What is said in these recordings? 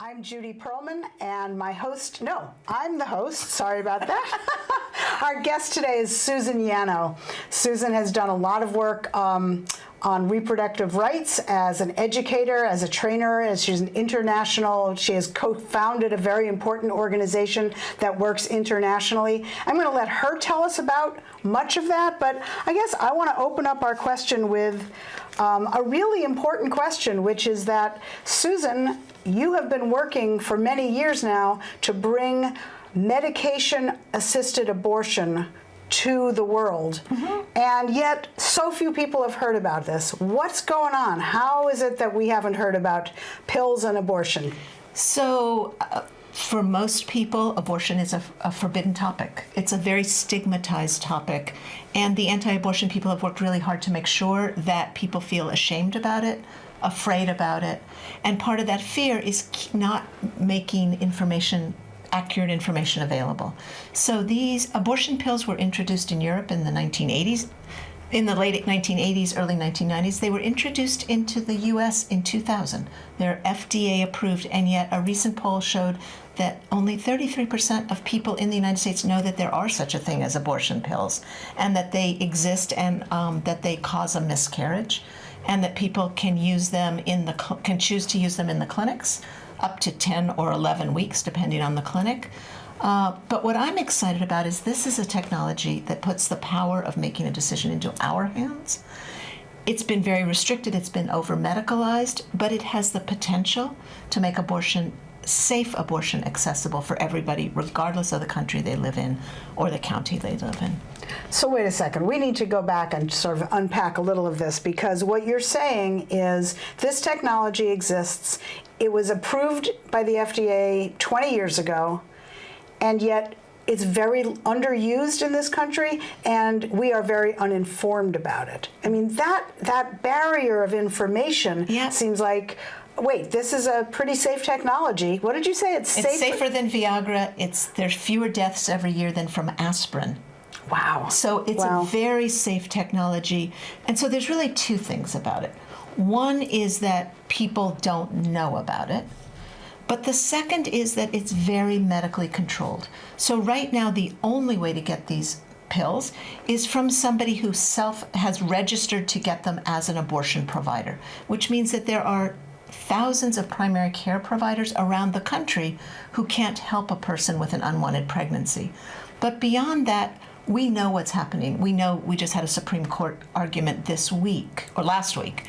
I'm Judy Perlman, and I'm the host, sorry about that. Our guest today is Susan Yanow. Susan has done a lot of work on reproductive rights as an educator, as a trainer, as she has co-founded a very important organization that works internationally. I'm going to let her tell us about much of that, but I guess I want to open up our question with a really important question, which is that, Susan, you have been working for many years now to bring medication-assisted abortion to the world, and yet so few people have heard about this. What's going on? How is it that we haven't heard about pills and abortion? So, for most people, abortion is a forbidden topic. It's a very stigmatized topic, and the anti-abortion people have worked really hard to make sure that people feel ashamed about it, afraid about it, and part of that fear is not making accurate information available. So these abortion pills were introduced in Europe in the 1980s. In the late 1980s, early 1990s, they were introduced into the US in 2000. They're FDA approved, and yet a recent poll showed that only 33% of people in the United States know that there are such a thing as abortion pills, and that they exist, and that they cause a miscarriage, and that people can choose to use them in the clinics up to 10 or 11 weeks, depending on the clinic. But what I'm excited about is this is a technology that puts the power of making a decision into our hands. It's been very restricted, it's been over-medicalized, but it has the potential to make safe abortion accessible for everybody, regardless of the country they live in or the county they live in. So wait a second, we need to go back and sort of unpack a little of this, because what you're saying is this technology exists. It was approved by the FDA 20 years ago, and yet it's very underused in this country, and we are very uninformed about it. I mean, that barrier of information seems like, wait, this is a pretty safe technology. What did you say? It's safer than Viagra. There's fewer deaths every year than from aspirin. Wow. So it's a very safe technology. And so there's really two things about it. One is that people don't know about it. But the second is that it's very medically controlled. So right now, the only way to get these pills is from somebody who has registered to get them as an abortion provider, which means that there are thousands of primary care providers around the country who can't help a person with an unwanted pregnancy. But beyond that, we know what's happening. We know we just had a Supreme Court argument last week.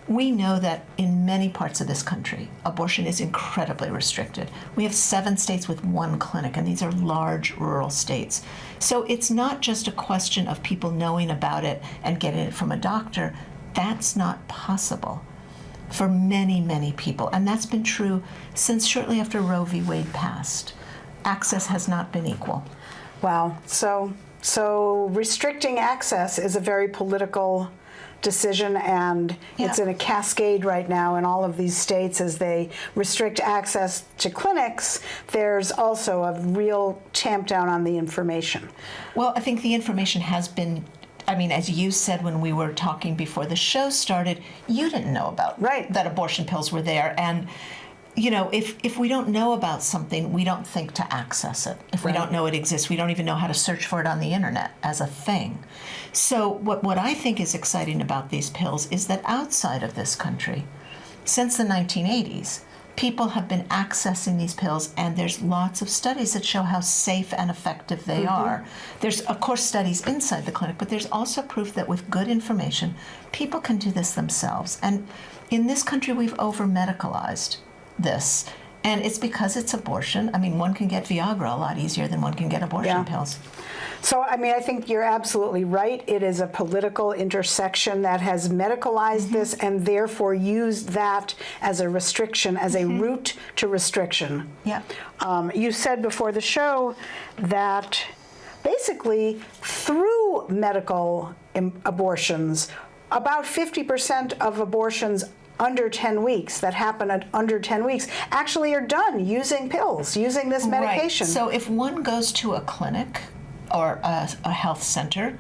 We know that in many parts of this country, abortion is incredibly restricted. We have 7 states with 1 clinic, and these are large rural states. So it's not just a question of people knowing about it and getting it from a doctor. That's not possible for many, many people. And that's been true since shortly after Roe v. Wade passed. Access has not been equal. Wow. So restricting access is a very political decision, and it's in a cascade right now in all of these states as they restrict access to clinics. There's also a real tamp down on the information. Well, I think the information has been, as you said when we were talking before the show started, you didn't know about that abortion pills were there. And if we don't know about something, we don't think to access it. If we don't know it exists, we don't even know how to search for it on the internet as a thing. So what I think is exciting about these pills is that outside of this country, since the 1980s, people have been accessing these pills, and there's lots of studies that show how safe and effective they are. There's, of course, studies inside the clinic, but there's also proof that with good information, people can do this themselves. And in this country, we've over-medicalized this, and it's because it's abortion. One can get Viagra a lot easier than one can get abortion pills. So, I think you're absolutely right. It is a political intersection that has medicalized this and therefore used that as a restriction, as a route to restriction. Yeah. You said before the show that basically through medical abortions, about 50% of abortions under 10 weeks that happen at under 10 weeks actually are done using pills, using this medication. Right. So if one goes to a clinic or a health center,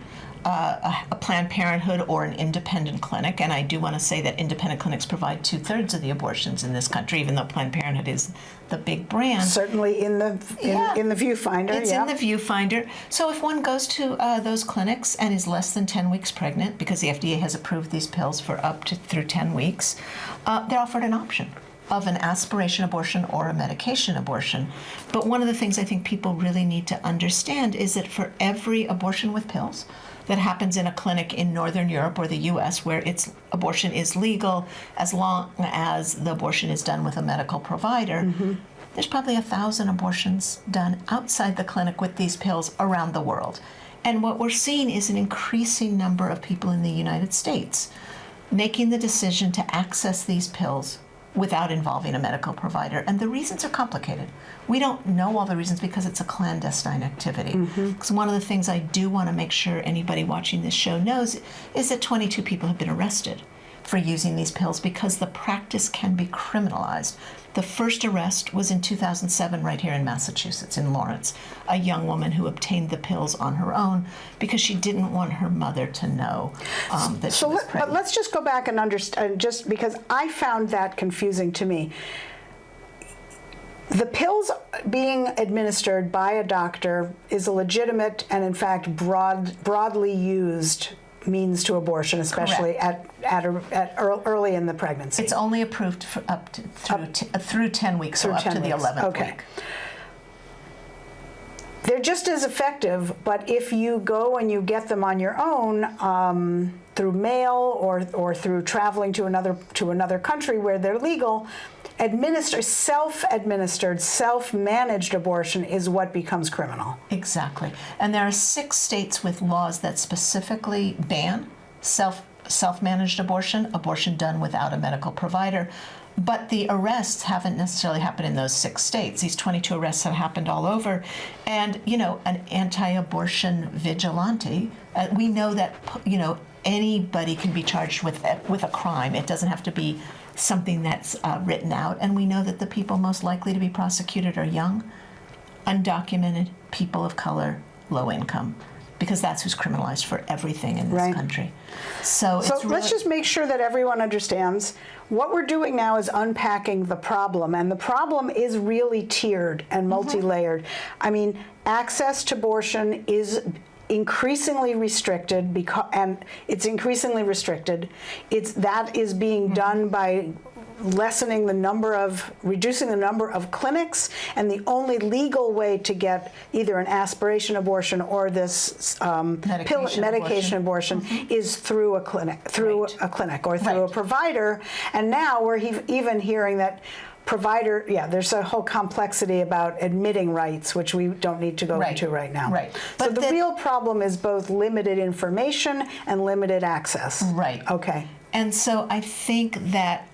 a Planned Parenthood or an independent clinic, and I do want to say that independent clinics provide 2/3 of the abortions in this country, even though Planned Parenthood is the big brand. Certainly in the viewfinder. It's yeah. in the viewfinder. So if one goes to those clinics and is less than 10 weeks pregnant, because the FDA has approved these pills for up to through 10 weeks, they're offered an option of an aspiration abortion or a medication abortion. But one of the things I think people really need to understand is that for every abortion with pills that happens in a clinic in Northern Europe or the US where abortion is legal, as long as the abortion is done with a medical provider, there's probably 1,000 abortions done outside the clinic with these pills around the world. And what we're seeing is an increasing number of people in the United States making the decision to access these pills without involving a medical provider. And the reasons are complicated. We don't know all the reasons because it's a clandestine activity. Because one of the things I do want to make sure anybody watching this show knows is that 22 people have been arrested for using these pills because the practice can be criminalized. The first arrest was in 2007 right here in Massachusetts, in Lawrence, a young woman who obtained the pills on her own because she didn't want her mother to know that she was pregnant. But let's just go back and understand, just because I found that confusing to me. The pills being administered by a doctor is a legitimate and, in fact, broadly used means to abortion, especially early in the pregnancy. It's only approved for up to through 10 weeks, so up to the 11th week. They're just as effective, but if you go and you get them on your own through mail or through traveling to another country where they're legal, self-administered, self-managed abortion is what becomes criminal. Exactly. And there are 6 states with laws that specifically ban self-managed abortion done without a medical provider. But the arrests haven't necessarily happened in those 6 states. These 22 arrests have happened all over. And, an anti-abortion vigilante, we know that, anybody can be charged with a crime. It doesn't have to be something that's written out. And we know that the people most likely to be prosecuted are young, undocumented, people of color, low income, because that's who's criminalized for everything in this country. So let's just make sure that everyone understands what we're doing now is unpacking the problem, and the problem is really tiered and multi-layered. I mean, access to abortion is increasingly restricted and it's increasingly restricted. That is being done by reducing the number of clinics, and the only legal way to get either an aspiration abortion or this medication abortion is through a clinic, or through a provider. And now we're even hearing that there's a whole complexity about admitting rights, which we don't need to go into right now. Right. So the real problem is both limited information and limited access. Right. Okay. And so I think that,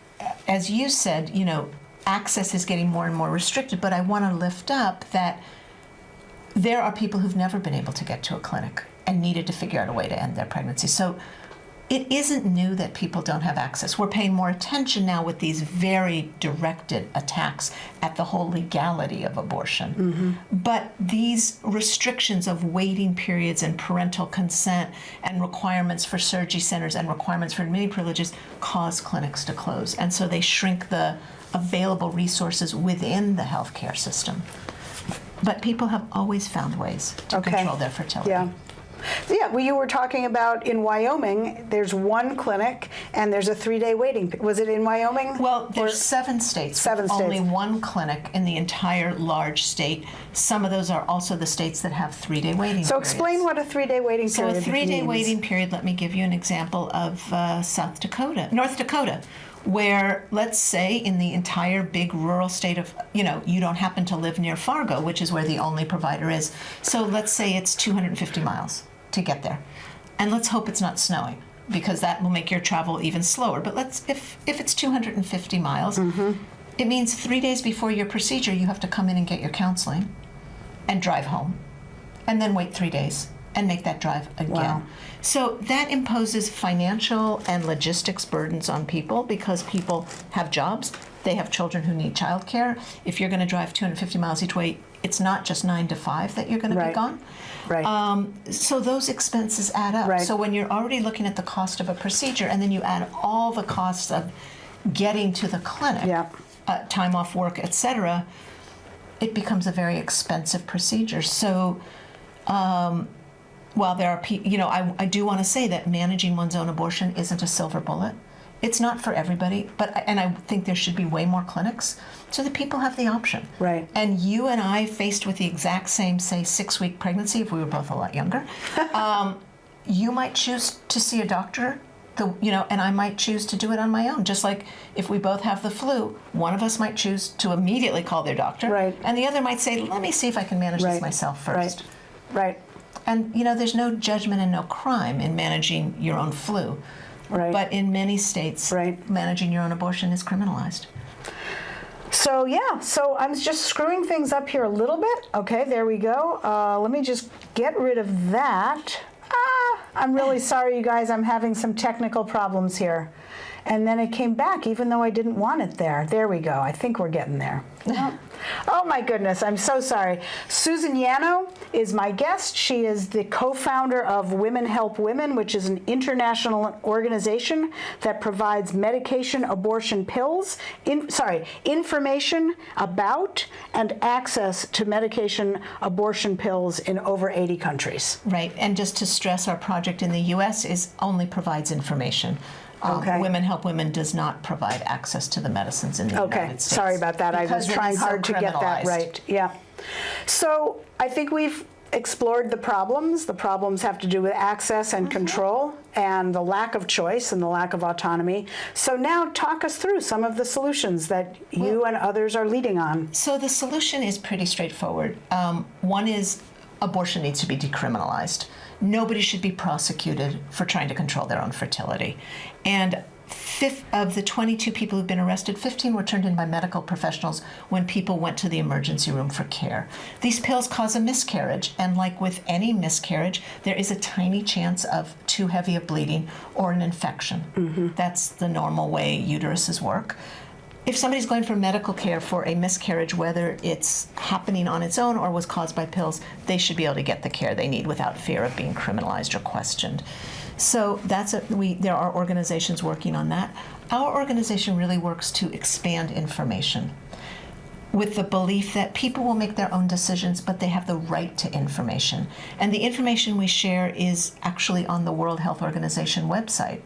as you said, access is getting more and more restricted, but I want to lift up that there are people who've never been able to get to a clinic and needed to figure out a way to end their pregnancy. So it isn't new that people don't have access. We're paying more attention now with these very directed attacks at the whole legality of abortion. But these restrictions of waiting periods and parental consent and requirements for surgery centers and requirements for admitting privileges cause clinics to close. And so they shrink the available resources within the healthcare system. But people have always found ways to control their fertility. Yeah, well, you were talking about in Wyoming, there's one clinic and there's a 3-day waiting. Was it in Wyoming? Well, there's 7 states. 7 states. Only one clinic in the entire large state. Some of those are also the states that have 3-day waiting periods. So explain what a 3-day waiting period means. So a 3-day waiting period, let me give you an example of North Dakota, where, let's say, in the entire big rural state of, you don't happen to live near Fargo, which is where the only provider is. So let's say it's 250 miles to get there. And let's hope it's not snowing, because that will make your travel even slower. But if it's 250 miles, it means 3 days before your procedure, you have to come in and get your counseling and drive home, and then wait 3 days and make that drive again. Wow. So that imposes financial and logistics burdens on people because people have jobs, They have children who need childcare. If you're going to drive 250 miles each way, it's not just 9 to 5 that you're going to be Right. gone. Right. So those expenses add up. Right. So when you're already looking at the cost of a procedure and then you add all the costs of getting to the clinic, Yeah. time off work, etc., it becomes a very expensive procedure. So while there are people, I do want to say that managing one's own abortion isn't a silver bullet. It's not for everybody, and I think there should be way more clinics so that people have the option. Right. And you and I, faced with the exact same, say, 6-week pregnancy, if we were both a lot younger, you might choose to see a doctor, and I might choose to do it on my own. Just like if we both have the flu, one of us might choose to immediately call their doctor, Right. and the other might say, let me see if I can manage Right. this myself first. Right. And there's no judgment and no crime in managing your own flu. Right. But in many states, Right. managing your own abortion is criminalized. So I'm just screwing things up here a little bit. Okay, there we go. Let me just get rid of that. I'm really sorry, you guys. I'm having some technical problems here. And then it came back, even though I didn't want it there. There we go. I think we're getting there. Oh my goodness, I'm so sorry. Susan Yanow is my guest. She is the co-founder of Women Help Women, which is an international organization that provides medication abortion pills, information about and access to medication abortion pills in over 80 countries. Right. And just to stress, our project in the U.S. only provides information. Okay. Women Help Women does not provide access to the medicines in the United States. Sorry about that. I was Because it trying is so hard to get that criminalized. right. Yeah. So I think we've explored the problems. The problems have to do with access and control and the lack of choice and the lack of autonomy. So now talk us through some of the solutions that you and others are leading on. So the solution is pretty straightforward. One is abortion needs to be decriminalized. Nobody should be prosecuted for trying to control their own fertility. And of the 22 people who've been arrested, 15 were turned in by medical professionals when people went to the emergency room for care. These pills cause a miscarriage, and like with any miscarriage, there is a tiny chance of too heavy of bleeding or an infection. Mm-hmm. That's the normal way uteruses work. If somebody's going for medical care for a miscarriage, whether it's happening on its own or was caused by pills, they should be able to get the care they need without fear of being criminalized or questioned. So there are organizations working on that. Our organization really works to expand information with the belief that people will make their own decisions, but they have the right to information. And the information we share is actually on the World Health Organization website.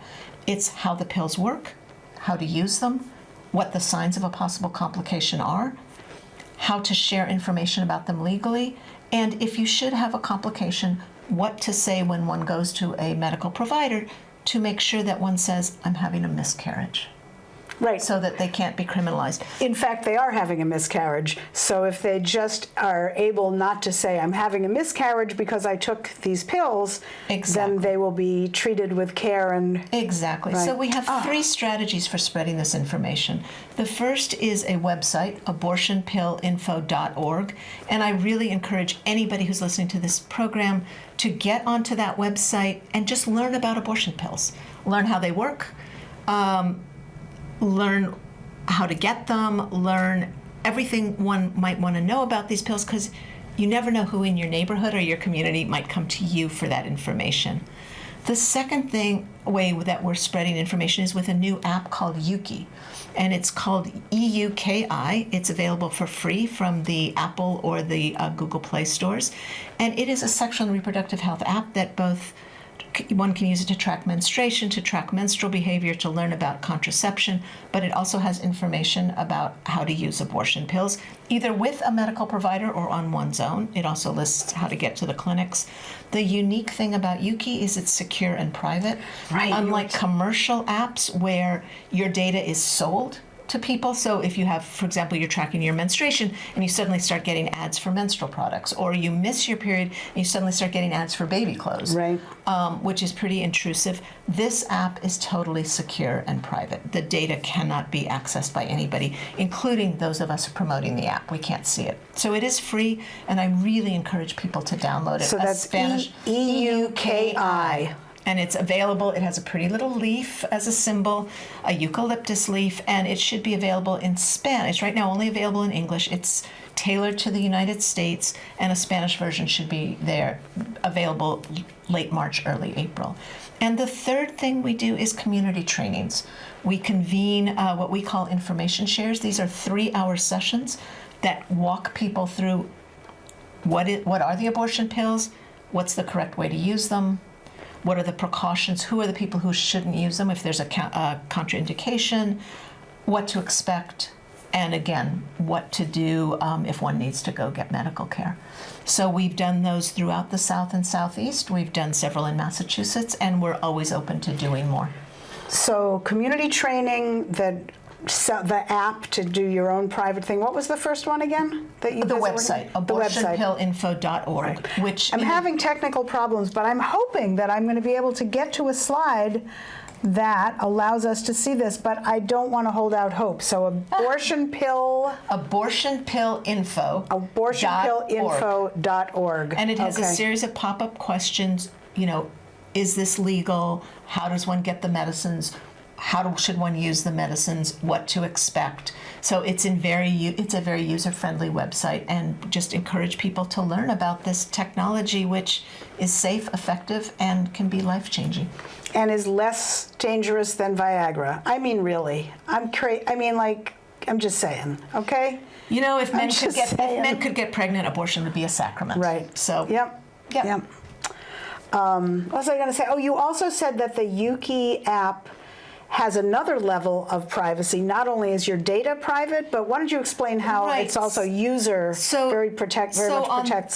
It's how the pills work, how to use them, what the signs of a possible complication are, how to share information about them legally, and if you should have a complication, what to say when one goes to a medical provider to make sure that one says, I'm having a miscarriage. Right. So that they can't be criminalized. In fact, they are having a miscarriage. So if they just are able not to say, I'm having a miscarriage because I took these pills, then they will be treated with care and... Exactly. Right. So we have 3 strategies for spreading this information. The first is a website, abortionpillinfo.org, and I really encourage anybody who's listening to this program to get onto that website and just learn about abortion pills. Learn how they work. Learn how to get them, learn everything one might want to know about these pills, because you never know who in your neighborhood or your community might come to you for that information. The second way that we're spreading information is with a new app called Yuki, and it's called EUKI. It's available for free from the Apple or the Google Play stores, and it is a sexual and reproductive health app that one can use it to track menstruation, to track menstrual behavior, to learn about contraception, but it also has information about how to use abortion pills, either with a medical provider or on one's own. It also lists how to get to the clinics. The unique thing about Yuki is it's secure and private. Right. Unlike commercial apps where your data is sold to people. So if you have, for example, you're tracking your menstruation and you suddenly start getting ads for menstrual products, or you miss your period and you suddenly start getting ads for baby clothes, Right. Which is pretty intrusive. This app is totally secure and private. The data cannot be accessed by anybody, including those of us promoting the app. We can't see it. So it is free, and I really encourage people to download it. So that's Spanish EUKI. And it's available. It has a pretty little leaf as a symbol, a eucalyptus leaf, and it should be available in Spanish. Right now, only available in English. It's tailored to the United States, and a Spanish version should be there, available late March, early April. And the third thing we do is community trainings. We convene what we call information shares. These are 3-hour sessions that walk people through what are the abortion pills, what's the correct way to use them, what are the precautions, who are the people who shouldn't use them if there's a contraindication, what to expect, and again, what to do if one needs to go get medical care. So we've done those throughout the South and Southeast. We've done several in Massachusetts, and we're always open to doing more. So community training, the app to do your own private thing. What was the first one again? That you The guys were website, working- the website. abortionpillinfo.org, which I'm having technical problems, but I'm hoping that I'm going to be able to get to a slide that allows us to see this, but I don't want to hold out hope. So abortionpillinfo.org. abortionpillinfo.org. And it has a Okay. series of pop-up questions, is this legal? How does one get the medicines? Should one use the medicines? What to expect? So it's a very user-friendly website, and just encourage people to learn about this technology, which is safe, effective, and can be life-changing. And is less dangerous than Viagra. I mean, really. I'm just saying, okay? If men just saying. could get pregnant, abortion would be a sacrament. Right. So. Yep. What was I going to say? Oh, you also said that the Yuki app has another level of privacy. Not only is your data private, but why don't you explain how Right. it's also very much protects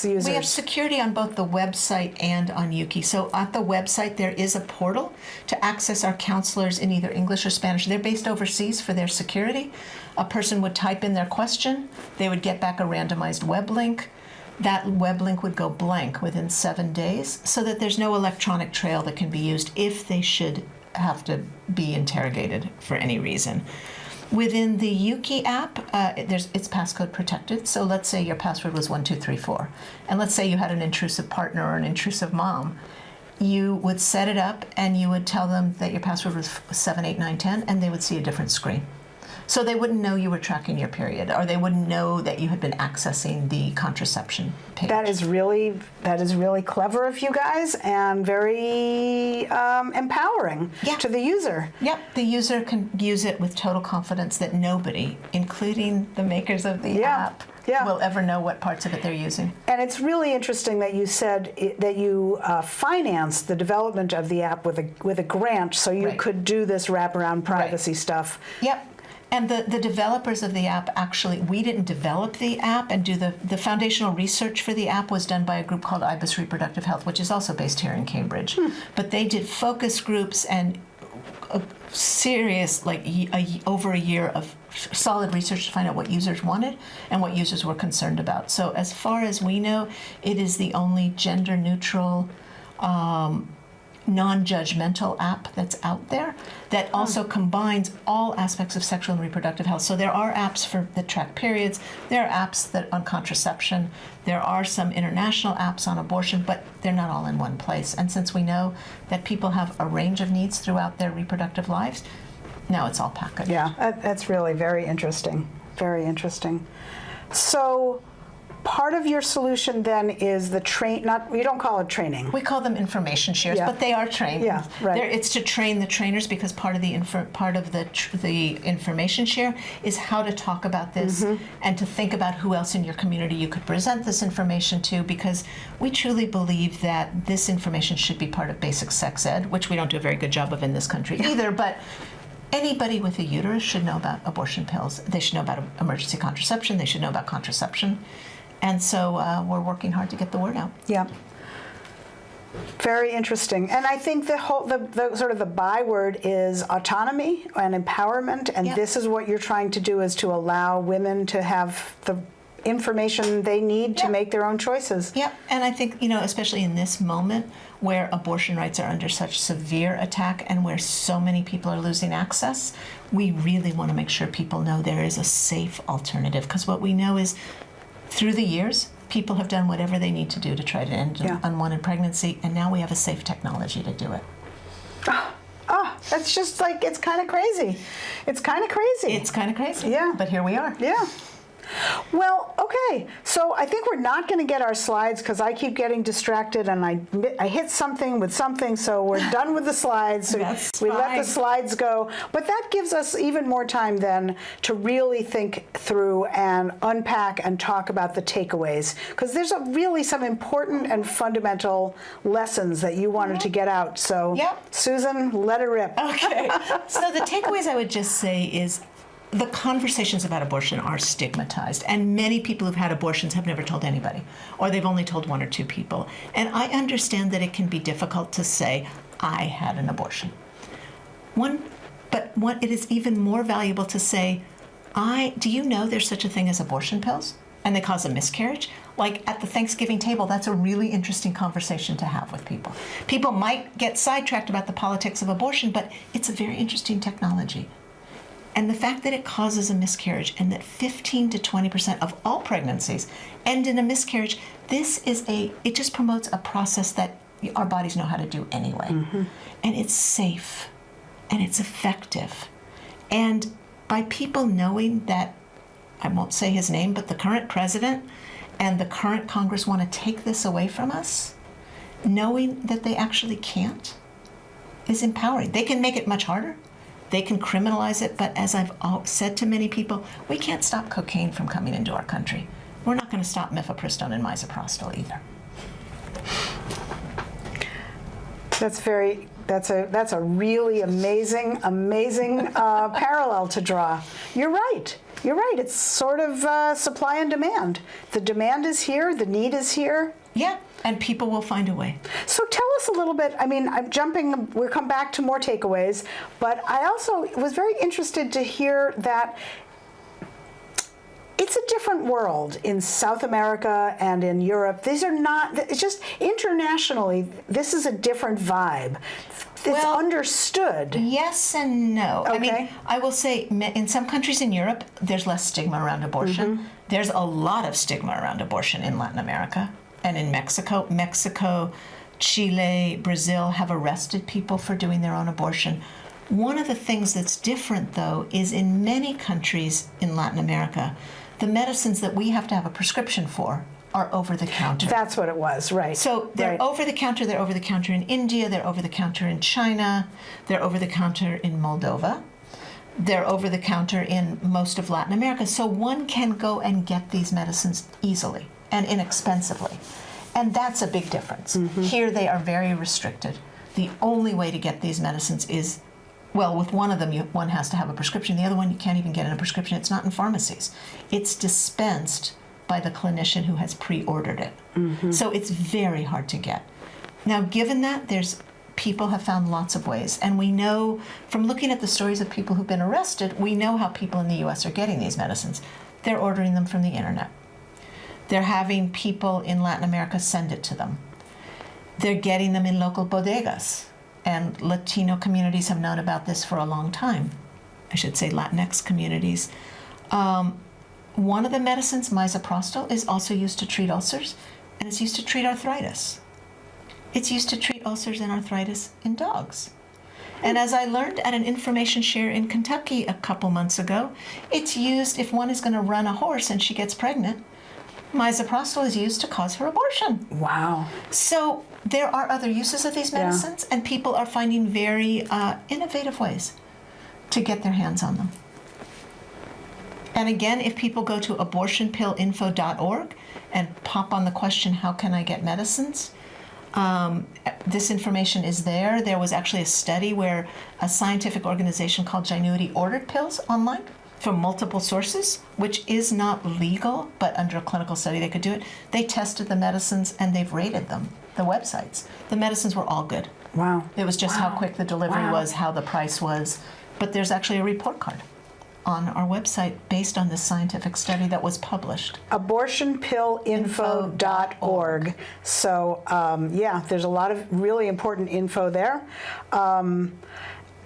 users. We have security on both the website and on Yuki. So at the website, there is a portal to access our counselors in either English or Spanish. They're based overseas for their security. A person would type in their question. They would get back a randomized web link. That web link would go blank within 7 days, so that there's no electronic trail that can be used if they should have to be interrogated for any reason. Within the Yuki app, it's passcode protected. So let's say your password was 1234, and let's say you had an intrusive partner or an intrusive mom. You would set it up, and you would tell them that your password was 78910, and they would see a different screen. So they wouldn't know you were tracking your period, or they wouldn't know that you had been accessing the contraception page. That is really clever of you guys, and very empowering to the user. Yep, the user can use it with total confidence that nobody, including the makers of the app, will ever know what parts of it they're using. And it's really interesting that you said that you financed the development of the app with a grant, so you could do this wraparound privacy stuff. Yep. And the developers of the app, actually, we didn't develop the app and do the foundational research for the app was done by a group called IBIS Reproductive Health, which is also based here in Cambridge. But they did focus groups and a serious, over a year of solid research to find out what users wanted and what users were concerned about. So as far as we know, it is the only gender-neutral, non-judgmental app that's out there that also combines all aspects of sexual and reproductive health. So there are apps that track periods, there are apps that on contraception, there are some international apps on abortion, but they're not all in one place. And since we know that people have a range of needs throughout their reproductive lives, now it's all packaged. Yeah, that's really very interesting. Very interesting. So part of your solution then is you don't call it training. We call them information shares, but they are trained. Yeah, right. It's to train the trainers, because part of the information share is how to talk about this and to think about who else in your community you could present this information to, because we truly believe that this information should be part of basic sex ed, which we don't do a very good job of in this country either, but anybody with a uterus should know about abortion pills. They should know about emergency contraception. They should know about contraception. And so we're working hard to get the word out. Yeah. Very interesting. And I think the sort of the byword is autonomy and empowerment. And this is what you're trying to do, is to allow women to have the information they need to make their own choices. Yep. And I think, especially in this moment where abortion rights are under such severe attack and where so many people are losing access, we really want to make sure people know there is a safe alternative. Because what we know is, through the years, people have done whatever they need to do to try to end unwanted pregnancy, and now we have a safe technology to do it. That's just like, it's kind of crazy. It's kind of crazy. It's kind of crazy. Yeah. But here we are. Yeah. Well, okay. So I think we're not going to get our slides because I keep getting distracted and I hit something with something. So we're done with the slides. So That's we let fine. the slides go. But that gives us even more time then to really think through and unpack and talk about the takeaways. Because there's really some important and fundamental lessons that you wanted to get out. So Yep. Susan, let it rip. Okay. So the takeaways I would just say is the conversations about abortion are stigmatized, and many people who've had abortions have never told anybody, or they've only told one or two people. And I understand that it can be difficult to say, I had an abortion. But it is even more valuable to say, do you know there's such a thing as abortion pills? And they cause a miscarriage? Like at the Thanksgiving table, that's a really interesting conversation to have with people. People might get sidetracked about the politics of abortion, but it's a very interesting technology. And the fact that it causes a miscarriage and that 15 to 20% of all pregnancies end in a miscarriage, it just promotes a process that our bodies know how to do anyway. Mm-hmm. And it's safe and it's effective. And by people knowing that, I won't say his name, but the current president and the current Congress want to take this away from us, knowing that they actually can't, is empowering. They can make it much harder. They can criminalize it, but as I've said to many people, we can't stop cocaine from coming into our country. We're not going to stop mifepristone and misoprostol either. That's a really amazing parallel to draw. You're right. It's sort of supply and demand. The demand is here, the need is here. Yeah, and people will find a way. So tell us a little bit, we'll come back to more takeaways, but I also was very interested to hear that it's a different world in South America and in Europe. It's just internationally, this is a different vibe. It's understood. Yes and no. Okay. I will say in some countries in Europe, there's less stigma around abortion. Mm-hmm. There's a lot of stigma around abortion in Latin America and in Mexico. Mexico, Chile, Brazil have arrested people for doing their own abortion. One of the things that's different, though, is in many countries in Latin America, the medicines that we have to have a prescription for are over the counter. That's what it was, right. So they're over the counter. They're over the counter in India. They're over the counter in China. They're over the counter in Moldova. They're over the counter in most of Latin America. So one can go and get these medicines easily and inexpensively. And that's a big difference. Mm-hmm. Here they are very restricted. The only way to get these medicines is, well, with one of them, one has to have a prescription. The other one, you can't even get in a prescription. It's not in pharmacies. It's dispensed by the clinician who has pre-ordered it. Mm-hmm. So it's very hard to get. Now, given that, people have found lots of ways. And we know from looking at the stories of people who've been arrested, we know how people in the U.S. are getting these medicines. They're ordering them from the internet. They're having people in Latin America send it to them. They're getting them in local bodegas. And Latino communities have known about this for a long time. I should say Latinx communities. One of the medicines, misoprostol, is also used to treat ulcers, and it's used to treat arthritis. It's used to treat ulcers and arthritis in dogs. And as I learned at an information share in Kentucky a couple months ago, it's used if one is going to run a horse and she gets pregnant. Misoprostol is used to cause her abortion. Wow. So there are other uses of these medicines, and people are finding very innovative ways to get their hands on them. And again, if people go to abortionpillinfo.org and pop on the question, how can I get medicines? This information is there. There was actually a study where a scientific organization called Genuity ordered pills online from multiple sources, which is not legal, but under a clinical study they could do it. They tested the medicines and they've rated them, the websites. The medicines were all good. Wow. It was just how quick the delivery was, how the price was. But there's actually a report card on our website based on this scientific study that was published. Abortionpillinfo.org. So, there's a lot of really important info there.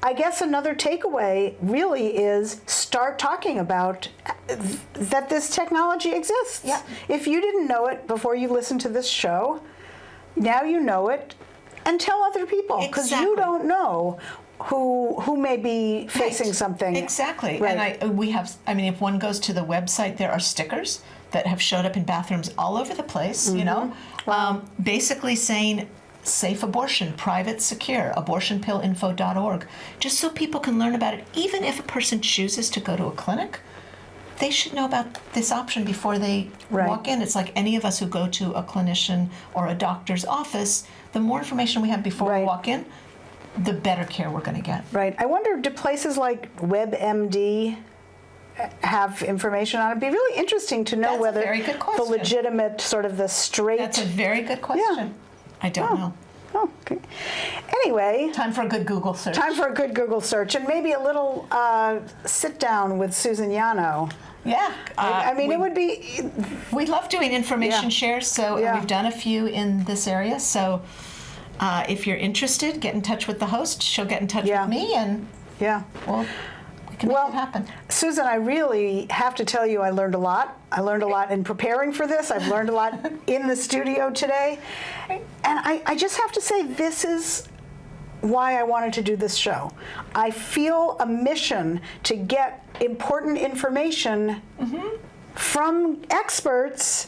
I guess another takeaway really is start talking about that this technology exists. Yeah. If you didn't know it before you listened to this show, now you know it, and tell other people, because you don't know who may be facing Right. something. Exactly. Right. And if one goes to the website, there are stickers that have showed up in bathrooms all over the place, basically saying safe abortion, private, secure, abortionpillinfo.org, just so people can learn about it. Even if a person chooses to go to a clinic, they should know about this option before they Right. walk in. It's like any of us who go to a clinician or a doctor's office, the more information we have before Right. we walk in, the better care we're going to get. Right. I wonder, do places like WebMD have information on it? It'd be really interesting to know That's a whether very good the question. legitimate, sort of the straight. That's a very good question. I don't know. Oh, okay. Anyway, Time for a good Google search. time for a good Google search and maybe a little sit down with Susan Yano. Yeah. I mean, it would be. We love doing information Yeah. shares, so Yeah. we've done a few in this area. So if you're interested, get in touch with the host. She'll get in touch Yeah. with me, and Yeah. we can make it happen. Susan, I really have to tell you, I learned a lot. I learned a lot in preparing for this. I've learned a lot in the studio today. And I just have to say, this is why I wanted to do this show. I feel a mission to get important information from experts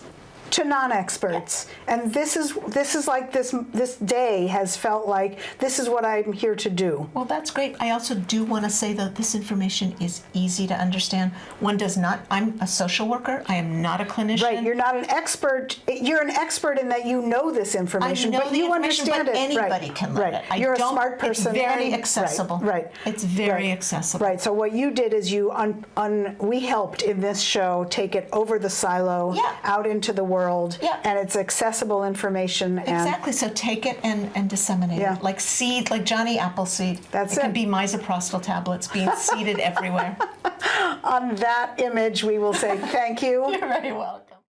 to non-experts, and this is like this day has felt like this is what I'm here to do. Well, that's great. I also do want to say that this information is easy to understand. One does not. I'm a social worker. I am not a clinician. Right, you're not an expert. You're an expert in that you know this information, I know but the you information, understand but it. anybody right. can learn right. it. I You're a don't- smart person. It's very accessible. Right. It's very right. accessible. Right. So what you did is we helped in this show take it over the silo, Yeah. out into the world, Yeah. and it's accessible information. And Exactly. So take it and disseminate Yeah. it. Like seed, like Johnny Appleseed. That's it. it. Can be misoprostol tablets being seeded everywhere. on that image, we will say thank you. You're very welcome.